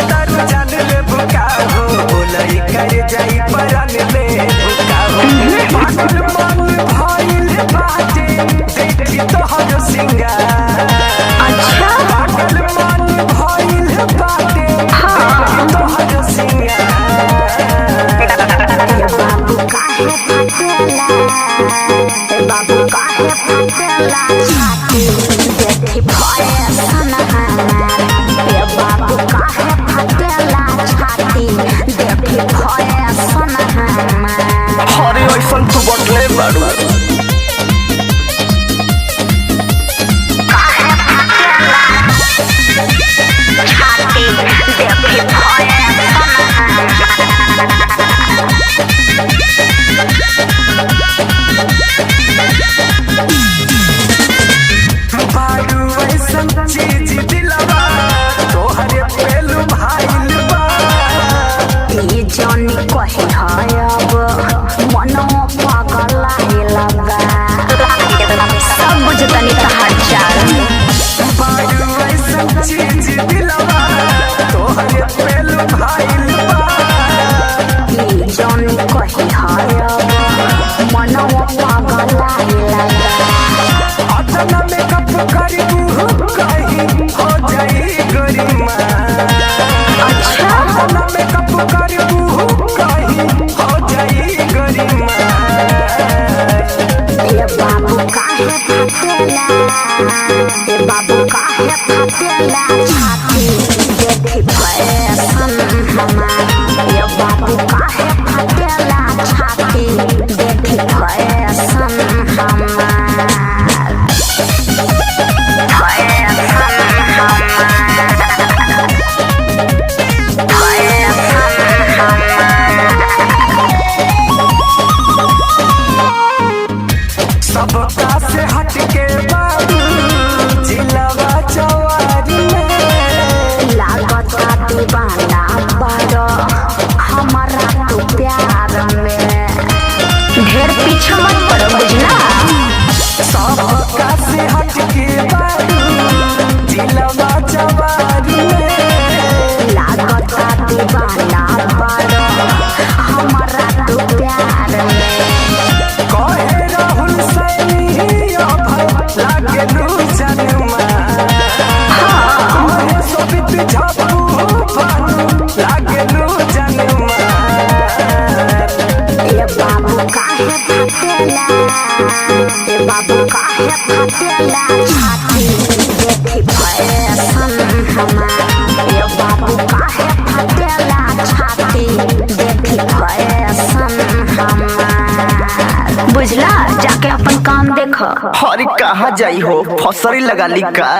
तर जान ले बुका हो लई कर जाई परन ले बुका हो पागल मन भइल बाटे देखी तोहर सिंगार। अच्छा पागल मन भइल बाटे देखी तोहर सिंगार। बाबू काहे फटेला बाबू काहे फटेला छाती देखी फैशन हमार बाबू काहे फटेला छाती देखी फैशन हमार। अरे ऐसन तू बटले बाड़ू काहे फटेला छाती देखी फैशन बाड़ू ऐसन चीज दिलवा तोहरे पेलू भाइल बा। ई जानी कहे है अब मनो पागल हिलबा सब बुझतनी तहार चाल। बाड़ू ऐसन चीज दिलवा तोहरे पेलू भाइल बा। ई जानी कहे है अब मनो पागल हिलबा अतना मेकअप करू कहीं हो जाई गरिमा। अच्छा अतना मेकअप करू कहीं हो जाई गरिमा। ये बाबू काहे फटेला ये बाबू काहे फटेला छाती देखी फैशन हमार। ये बाबू काहे फटेला छाती देखी फैशन हमार। फैशन हमार फैशन हमार। सबका से हटके बाबू जिलवा चवारी में। लागता दीवाना बड़ो हमारा तो प्यार में ढेर पीछे मत पड़ो बुझला। सबका से हटके बाबू जिलवा चवारी में। लागता दीवाना बड़ो हमारा तो प्यार में कहे राहुल सैनी अभय लागलू जनमा। कहे सोबित झपू भानु लागलू जनमा। ये बाबू काहे फटेला ये बाबू काहे फटेला छाती देखी फैशन हमार। ये बाबू काहे फटेला छाती देखी फैशन हमार। बुझला जाके अपन काम देखो। अरे कहाँ जाई हो फसरी लगा ली का।